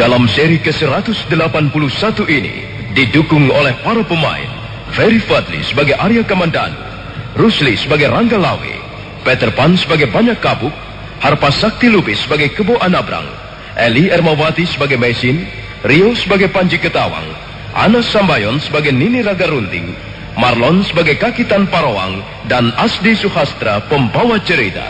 Dalam seri ke-181 ini, didukung oleh para pemain Ferry Fadli sebagai Arya Kamandanu, Rusli sebagai Rangga Lawe, Peter Pan sebagai Banyak Kabuk, Harpa Sakti Lubis sebagai Kebo Anabrang, Eli Ermawati sebagai Mesin, Rio sebagai Panji Ketawang, Anas Sambayon sebagai Nini Raga Runting, Marlon sebagai Kakitan Parawang, dan Asdi Suhastra pembawa cerita.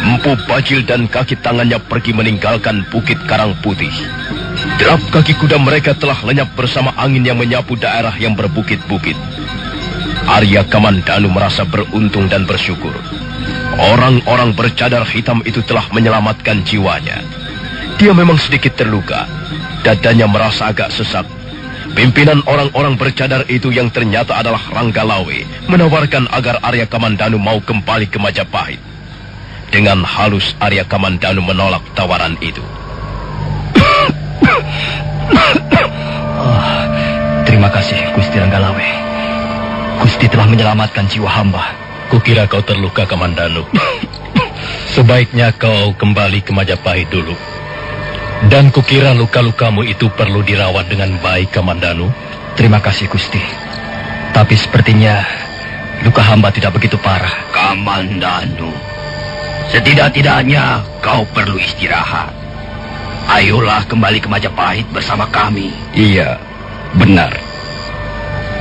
Empu Bajil dan kaki tangannya pergi meninggalkan Bukit Karang Putih. Derap kaki kuda mereka telah lenyap bersama angin yang menyapu daerah yang berbukit-bukit. Arya Kamandanu merasa beruntung dan bersyukur. Orang-orang bercadar hitam itu telah menyelamatkan jiwanya. Dia memang sedikit terluka. Dadanya merasa agak sesak. Pimpinan orang-orang bercadar itu yang ternyata adalah Rangga Lawe menawarkan agar Arya Kamandanu mau kembali ke Majapahit. Dengan halus Arya Kamandanu menolak tawaran itu. Terima kasih Gusti Rangga Lawe. Gusti telah menyelamatkan jiwa hamba. Kukira kau terluka, Kamandanu. Sebaiknya kau kembali ke Majapahit dulu. Dan kukira luka-lukamu itu perlu dirawat dengan baik, Kamandanu. Terima kasih Gusti. Tapi sepertinya luka hamba tidak begitu parah. Kamandanu, setidak-tidaknya kau perlu istirahat. Ayolah kembali ke Majapahit bersama kami. Iya, benar.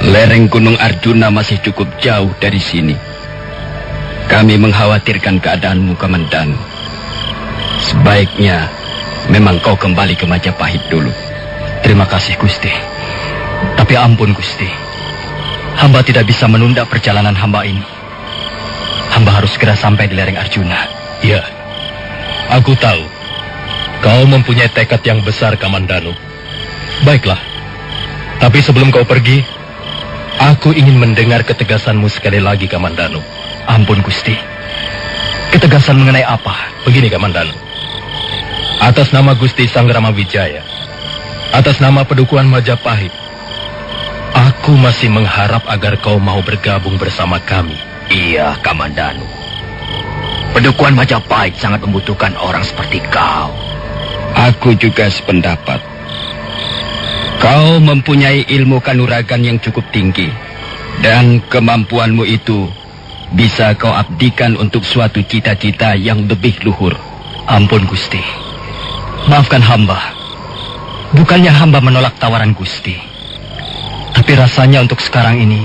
Lereng Gunung Arjuna masih cukup jauh dari sini. Kami mengkhawatirkan keadaanmu, Kamandanu. Sebaiknya memang kau kembali ke Majapahit dulu. Terima kasih Gusti. Tapi ampun Gusti, hamba tidak bisa menunda perjalanan hamba ini. Hamba harus segera sampai di lereng Arjuna. Ya, aku tahu. Kau mempunyai tekad yang besar, Kamandanu. Baiklah. Tapi sebelum kau pergi, aku ingin mendengar ketegasanmu sekali lagi, Kamandanu. Ampun Gusti. Ketegasan mengenai apa? Begini, Kamandanu. Atas nama Gusti Sanggrama Wijaya, atas nama Pedukuhan Majapahit, aku masih mengharap agar kau mau bergabung bersama kami. Iya, Kamandanu. Pedukuhan Majapahit sangat membutuhkan orang seperti kau. Aku juga sependapat. Kau mempunyai ilmu kanuragan yang cukup tinggi. Dan kemampuanmu itu bisa kau abdikan untuk suatu cita-cita yang lebih luhur. Ampun Gusti. Maafkan hamba. Bukannya hamba menolak tawaran Gusti. Tapi rasanya untuk sekarang ini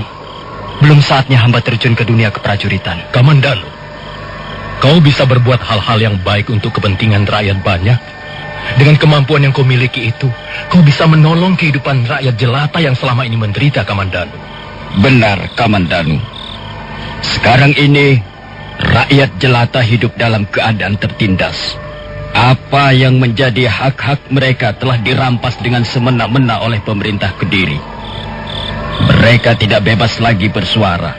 belum saatnya hamba terjun ke dunia keprajuritan. Kamandanu, kau bisa berbuat hal-hal yang baik untuk kepentingan rakyat banyak. Dengan kemampuan yang kau miliki itu, kau bisa menolong kehidupan rakyat jelata yang selama ini menderita, Kamandanu. Benar, Kamandanu. Sekarang ini, rakyat jelata hidup dalam keadaan tertindas. Apa yang menjadi hak-hak mereka telah dirampas dengan semena-mena oleh pemerintah Kediri. Mereka tidak bebas lagi bersuara.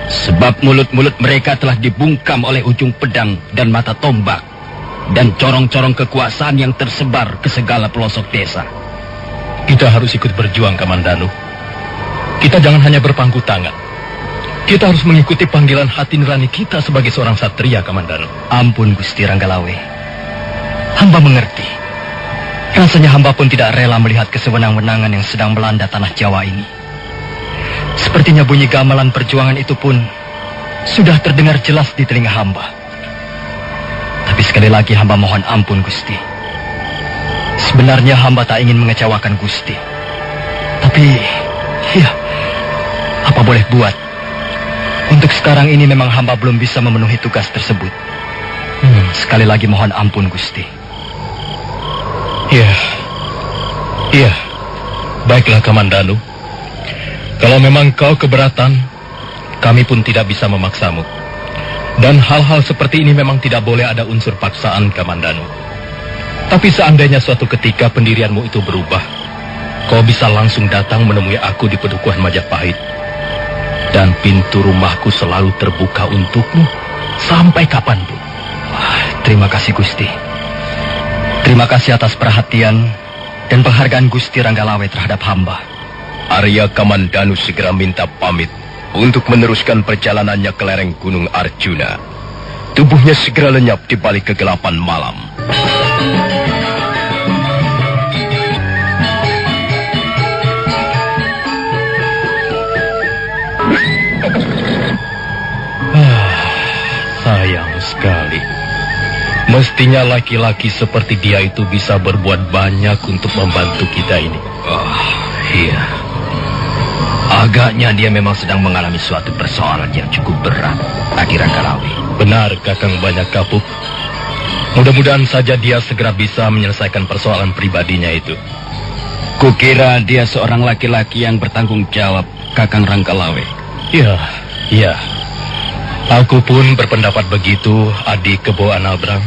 Sebab mulut-mulut mereka telah dibungkam oleh ujung pedang dan mata tombak. Dan corong-corong kekuasaan yang tersebar ke segala pelosok desa. Kita harus ikut berjuang, Kamandanu. Kita jangan hanya berpangku tangan. Kita harus mengikuti panggilan hati nurani kita sebagai seorang satria, Kamandanu. Ampun Gusti Rangga Lawe. Hamba mengerti. Rasanya hamba pun tidak rela melihat kesewenang-wenangan yang sedang melanda tanah Jawa ini. Sepertinya bunyi gamelan perjuangan itu pun sudah terdengar jelas di telinga hamba. Tapi sekali lagi hamba mohon ampun Gusti. Sebenarnya hamba tak ingin mengecewakan Gusti. Tapi, ya, apa boleh buat. Untuk sekarang ini memang hamba belum bisa memenuhi tugas tersebut. Sekali lagi mohon ampun Gusti. Iya. Baiklah Kamandanu. Kalau memang kau keberatan, kami pun tidak bisa memaksamu. Dan hal-hal seperti ini memang tidak boleh ada unsur paksaan, Kamandanu. Tapi seandainya suatu ketika pendirianmu itu berubah, kau bisa langsung datang menemui aku di Pedukuhan Majapahit. Dan pintu rumahku selalu terbuka untukmu sampai kapanpun. Terima kasih Gusti. Terima kasih atas perhatian dan penghargaan Gusti Rangga Lawe terhadap hamba. Arya Kamandanu segera minta pamit untuk meneruskan perjalanannya ke lereng Gunung Arjuna. Tubuhnya segera lenyap di balik kegelapan malam. Sayang sekali. Mestinya laki-laki seperti dia itu bisa berbuat banyak untuk membantu kita ini. Iya. Agaknya dia memang sedang mengalami suatu persoalan yang cukup berat, Adi Ranggalawe. Benar, Kakang Banyak Kapuk. Mudah-mudahan saja dia segera bisa menyelesaikan persoalan pribadinya itu. Kukira dia seorang laki-laki yang bertanggung jawab, Kakang Ranggalawe. Iya. Aku pun berpendapat begitu, adik Kebo Analbrang.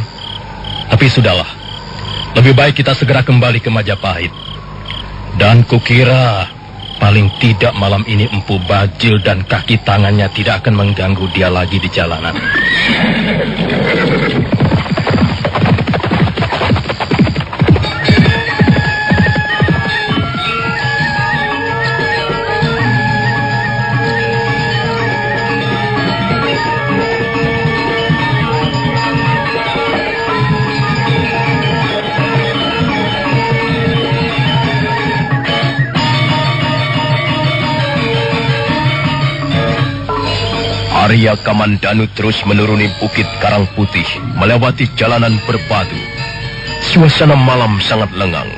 Tapi sudahlah. Lebih baik kita segera kembali ke Majapahit. Dan kukira paling tidak malam ini Empu Bajil dan kaki tangannya tidak akan mengganggu dia lagi di jalanan. Arya Kamandanu terus menuruni Bukit Karang Putih, melewati jalanan berbatu. Suasana malam sangat lengang.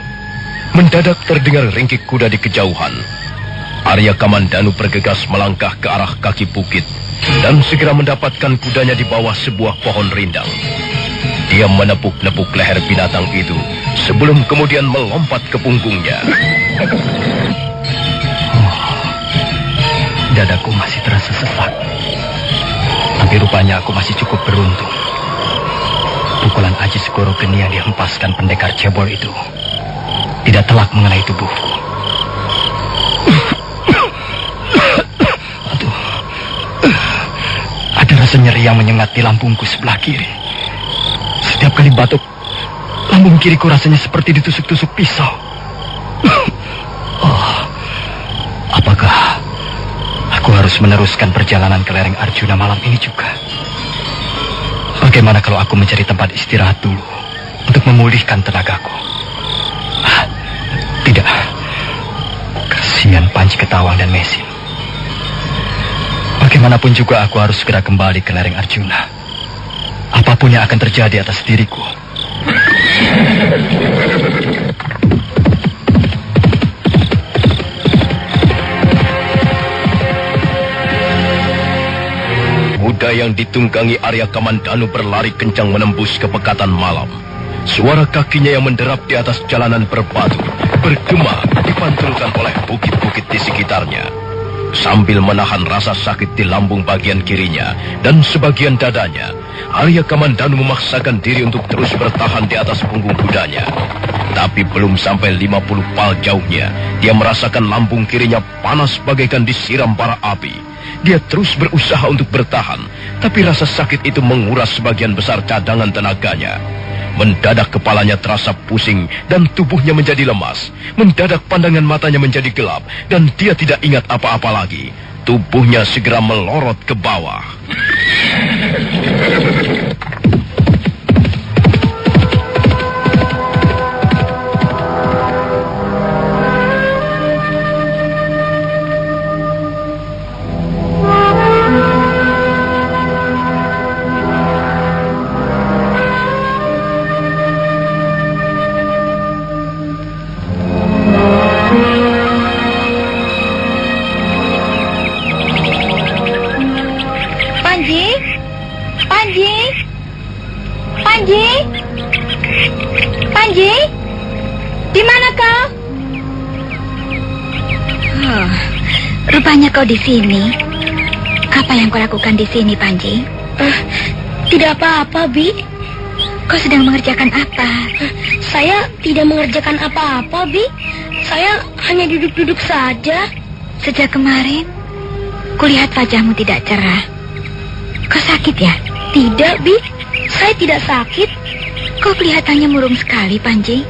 Mendadak terdengar ringkik kuda di kejauhan. Arya Kamandanu bergegas melangkah ke arah kaki bukit dan segera mendapatkan kudanya di bawah sebuah pohon rindang. Dia menepuk-nepuk leher binatang itu sebelum kemudian melompat ke punggungnya. Dadaku masih terasa sesak. Tapi rupanya aku masih cukup beruntung. Pukulan Aji Segoro Geni yang dihempaskan pendekar cebol itu tidak telak mengenai tubuhku. Aduh, ada rasa nyeri yang menyengat di lambungku sebelah kiri. Setiap kali batuk, lambung kiriku rasanya seperti ditusuk-tusuk pisau. Apakah aku harus meneruskan perjalanan ke lereng Arjuna malam ini juga? Bagaimana kalau aku mencari tempat istirahat dulu untuk memulihkan tenagaku? Tidak. Kasihan Panji Ketawang dan Mesin. Bagaimanapun juga aku harus segera kembali ke lereng Arjuna. Apapun yang akan terjadi atas diriku. Kuda yang ditunggangi Arya Kamandanu berlari kencang menembus kepekatan malam. Suara kakinya yang menderap di atas jalanan berbatu bergema dipantulkan oleh bukit-bukit di sekitarnya. Sambil menahan rasa sakit di lambung bagian kirinya dan sebagian dadanya, Arya Kamandanu memaksakan diri untuk terus bertahan di atas punggung kudanya. Tapi belum sampai 50 pal jauhnya, dia merasakan lambung kirinya panas bagaikan disiram bara api. Dia terus berusaha untuk bertahan, tapi rasa sakit itu menguras sebagian besar cadangan tenaganya. Mendadak kepalanya terasa pusing dan tubuhnya menjadi lemas. Mendadak pandangan matanya menjadi gelap dan dia tidak ingat apa-apa lagi. Tubuhnya segera melorot ke bawah. Panji, di mana kau? Rupanya kau di sini. Apa yang kau lakukan di sini, Panji? Tidak apa-apa, Bi. Kau sedang mengerjakan apa? Saya tidak mengerjakan apa-apa, Bi. Saya hanya duduk-duduk saja. Sejak kemarin, kulihat wajahmu tidak cerah. Kau sakit ya? Tidak, Bi. Saya tidak sakit. Kau kelihatannya murung sekali, Panji.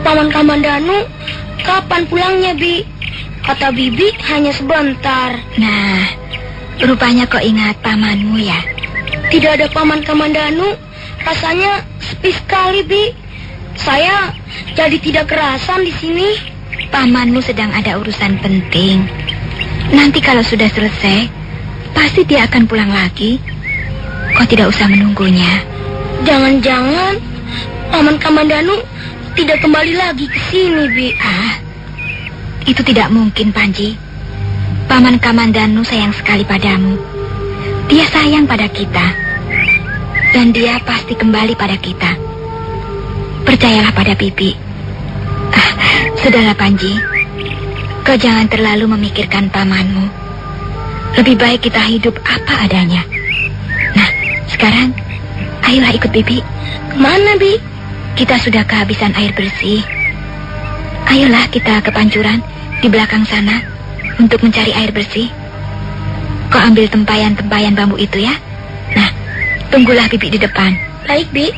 Paman Kamandanu, kapan pulangnya, Bi? Kata Bibi hanya sebentar. Nah, rupanya kau ingat pamanmu ya? Tidak ada paman Kamandanu. Rasanya sepi sekali, Bi. Saya jadi tidak kerasan di sini. Pamanmu sedang ada urusan penting. Nanti kalau sudah selesai, pasti dia akan pulang lagi. Kau tidak usah menunggunya. Jangan-jangan paman Kamandanu tidak kembali lagi ke sini, Bi. Itu tidak mungkin, Panji. Paman Kamandanu sayang sekali padamu. Dia sayang pada kita. Dan dia pasti kembali pada kita. Percayalah pada Bibi. Sudahlah, Panji. Kau jangan terlalu memikirkan pamanmu. Lebih baik kita hidup apa adanya. Nah, sekarang, ayolah ikut Bibi. Kemana, Bi? Kita sudah kehabisan air bersih. Ayolah kita ke pancuran di belakang sana untuk mencari air bersih. Kau ambil tempayan-tempayan bambu itu ya. Nah, tunggulah Bibi di depan. Baik, Bi.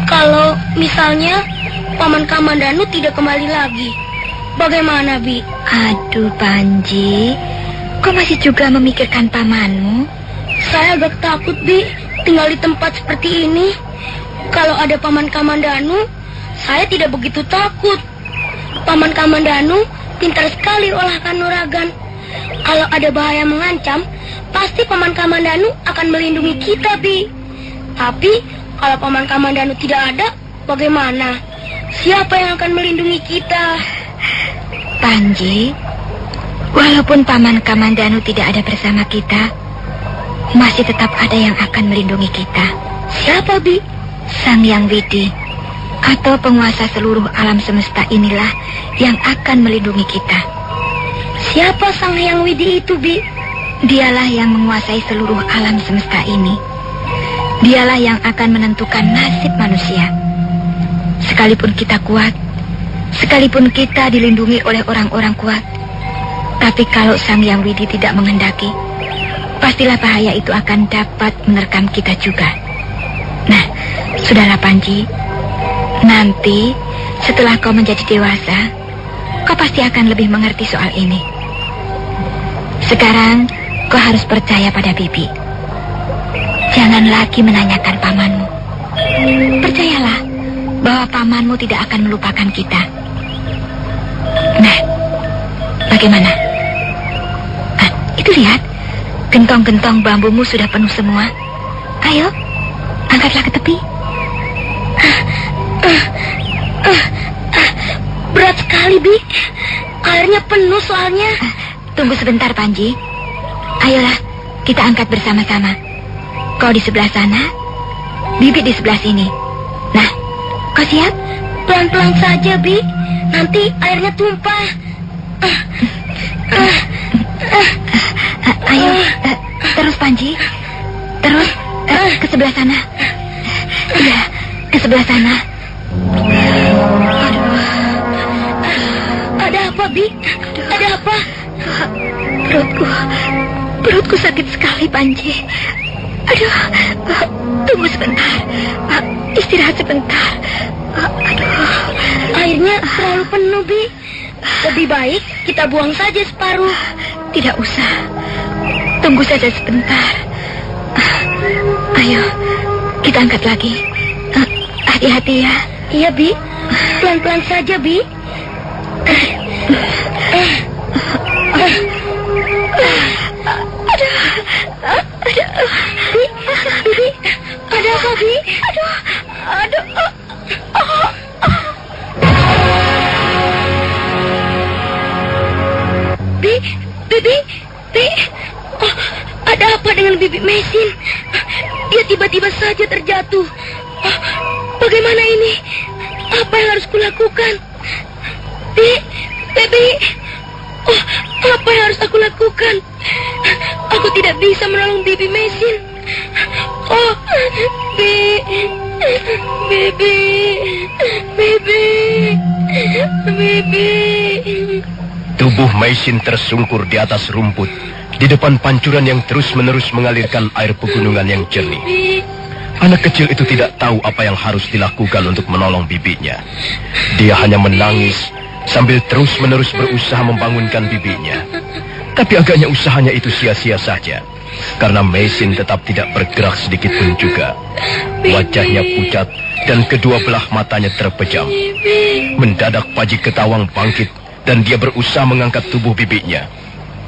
Kalau misalnya paman Kamandanu tidak kembali lagi, bagaimana, Bi? Aduh, Panji. Kau masih juga memikirkan pamanmu? Saya agak takut, Bi, tinggal di tempat seperti ini. Kalau ada paman Kamandanu, saya tidak begitu takut. Paman Kamandanu pintar sekali olah kanuragan. Kalau ada bahaya mengancam, pasti paman Kamandanu akan melindungi kita, Bi. Tapi kalau paman Kamandanu tidak ada, bagaimana? Siapa yang akan melindungi kita? Panji, walaupun paman Kamandanu tidak ada bersama kita, masih tetap ada yang akan melindungi kita. Siapa, Bi? Sang Hyang Widi, atau penguasa seluruh alam semesta inilah yang akan melindungi kita. Siapa Sang Hyang Widi itu, Bi? Dialah yang menguasai seluruh alam semesta ini. Dialah yang akan menentukan nasib manusia. Sekalipun kita kuat, sekalipun kita dilindungi oleh orang-orang kuat, tapi kalau Sang Hyang Widi tidak menghendaki, pastilah bahaya itu akan dapat menerkam kita juga. Nah, sudahlah Panji. Nanti, setelah kau menjadi dewasa, kau pasti akan lebih mengerti soal ini. Sekarang, kau harus percaya pada Bibi. Jangan lagi menanyakan pamanmu. Percayalah bahwa pamanmu tidak akan melupakan kita. Nah, bagaimana? Itu lihat, gentong-gentong bambumu sudah penuh semua. Ayo, angkatlah ke tepi. Berat sekali, Bi. Airnya penuh soalnya. Tunggu sebentar, Panji. Ayolah, kita angkat bersama-sama. Kau di sebelah sana, Bibi di sebelah sini. Nah, kau siap? Pelan-pelan saja, Bi. Nanti airnya tumpah. Ayo, terus Panji. Terus, ke sebelah sana. Iya, ke sebelah sana. Ada apa, Bi? Ada apa? Perutku sakit sekali, Panji. Aduh, tunggu sebentar. Istirahat sebentar. Aduh, airnya terlalu penuh, Bi. Lebih baik kita buang saja separuh. Tidak usah. Tunggu saja sebentar. Ayo, kita angkat lagi. Hati-hati ya. Iya, Bi. Pelan-pelan saja, Bi. Bi, ada apa, Bi? Bi. Oh, ada apa dengan Bibi Mesin? Dia tiba-tiba saja terjatuh. Oh, bagaimana ini? Apa yang harus kulakukan? Bi. Oh, apa yang harus aku lakukan? Bibi. Bibi. Bibi. Tubuh Maisin tersungkur di atas rumput, di depan pancuran yang terus-menerus mengalirkan air pegunungan yang jernih. Anak kecil itu tidak tahu apa yang harus dilakukan untuk menolong bibinya. Dia hanya menangis sambil terus-menerus berusaha membangunkan bibinya. Tapi agaknya usahanya itu sia-sia saja, karena Maisin tetap tidak bergerak sedikit pun juga. Wajahnya pucat dan kedua belah matanya terpejam. Mendadak Paji Ketawang bangkit dan dia berusaha mengangkat tubuh bibinya.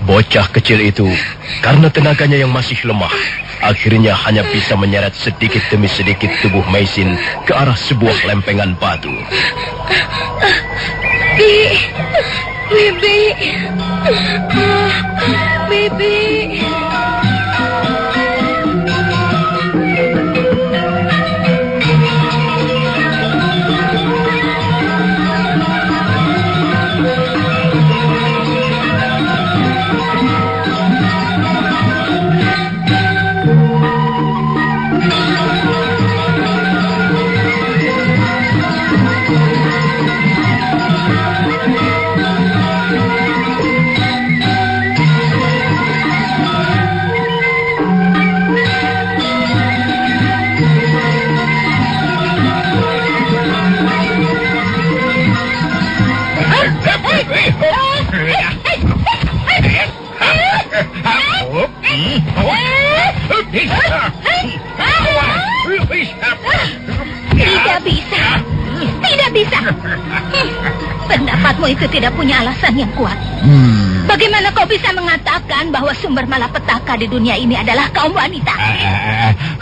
Bocah kecil itu, karena tenaganya yang masih lemah, akhirnya hanya bisa menyeret sedikit demi sedikit tubuh Maisin ke arah sebuah lempengan batu. Bibi. Bibi. Tidak bisa. Pendapatmu itu tidak punya alasan yang kuat. Bagaimana kau bisa mengatakan bahwa sumber malapetaka di dunia ini adalah kaum wanita?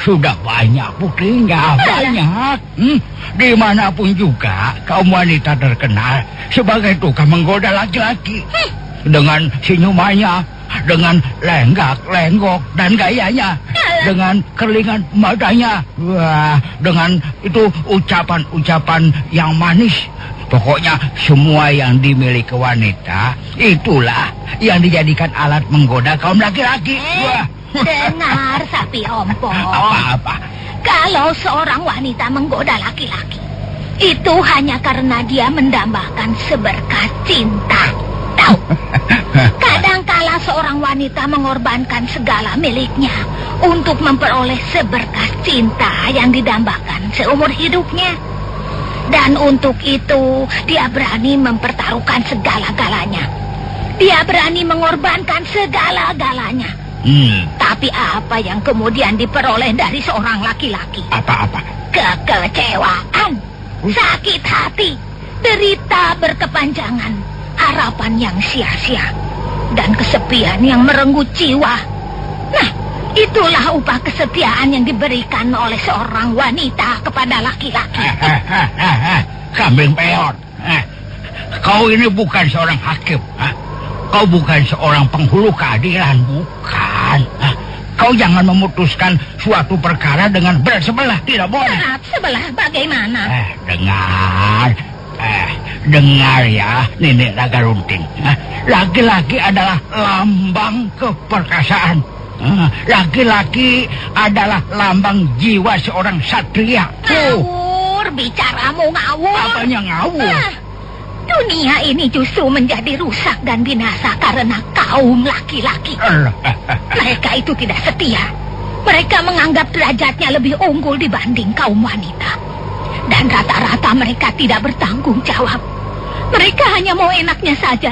Sudah banyak buktinya, banyak. Dimanapun juga kaum wanita terkenal sebagai tukang menggoda laki-laki. Dengan senyumannya, dengan lenggak-lenggok dan gayanya, dengan kerlingan matanya, wah, dengan itu ucapan-ucapan yang manis. Pokoknya semua yang dimiliki wanita, itulah yang dijadikan alat menggoda kaum laki-laki. Dengar, Sapi Ompong. Apa-apa? Kalau seorang wanita menggoda laki-laki, itu hanya karena dia mendambakan seberkas cinta. Tahu? Kadangkala seorang wanita mengorbankan segala miliknya untuk memperoleh seberkas cinta yang didambakan seumur hidupnya. Dan untuk itu, dia berani mempertaruhkan segala-galanya. Dia berani mengorbankan segala-galanya. Tapi apa yang kemudian diperoleh dari seorang laki-laki? Apa-apa? Kekecewaan, sakit hati, derita berkepanjangan, harapan yang sia-sia, dan kesepian yang merenggut jiwa. Nah, itulah upah kesetiaan yang diberikan oleh seorang wanita kepada laki-laki. Kambing peot. Kau ini bukan seorang hakim. Kau bukan seorang penghulu keadilan, bukan. Kau jangan memutuskan suatu perkara dengan berat sebelah, tidak boleh. Berat sebelah bagaimana? Dengar ya, Nenek Naga Runting. Laki-laki adalah lambang keperkasaan. Laki-laki adalah lambang jiwa seorang satria. Ngawur, bicaramu ngawur. Apanya ngawur? Dunia ini justru menjadi rusak dan binasa karena kaum laki-laki. Mereka itu tidak setia. Mereka menganggap derajatnya lebih unggul dibanding kaum wanita. Dan rata-rata mereka tidak bertanggung jawab. Mereka hanya mau enaknya saja.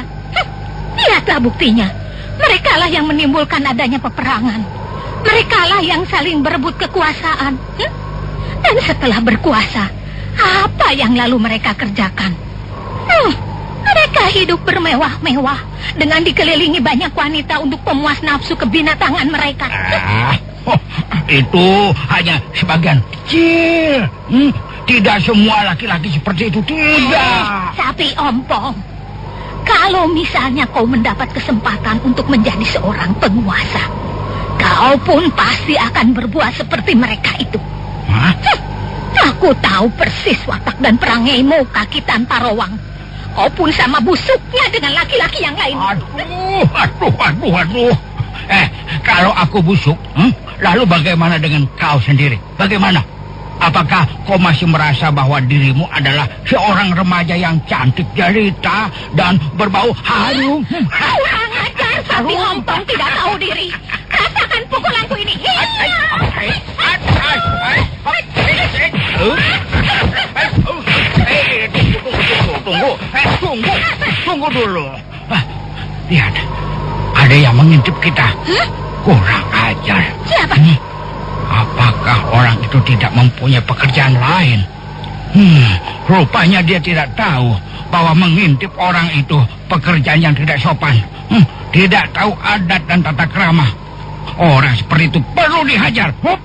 Lihatlah buktinya. Merekalah yang menimbulkan adanya peperangan. Merekalah yang saling berebut kekuasaan. Dan setelah berkuasa, apa yang lalu mereka kerjakan? Mereka hidup bermewah-mewah dengan dikelilingi banyak wanita untuk pemuas nafsu kebinatangan mereka. Itu hanya sebagian kecil. Tidak semua laki-laki seperti itu, tidak. Sapi Ompong, kalau misalnya kau mendapat kesempatan untuk menjadi seorang penguasa, kau pun pasti akan berbuat seperti mereka itu. Aku tahu persis watak dan perangaimu, kaki tanpa rawang. Kau pun sama busuknya dengan laki-laki yang lain. Aduh. Kalau aku busuk, lalu bagaimana dengan kau sendiri? Bagaimana? Apakah kau masih merasa bahwa dirimu adalah seorang remaja yang cantik jelita dan berbau harum? Kurang ajar, sapi lompong tidak tahu diri. Rasakan pukulanku ini. Tunggu dulu. Lihat, ada yang mengintip kita. Kurang ajar. Siapa? Apakah orang itu tidak mempunyai pekerjaan lain? Rupanya dia tidak tahu bahwa mengintip orang itu pekerjaan yang tidak sopan. Tidak tahu adat dan tata krama. Orang seperti itu perlu dihajar. Hup.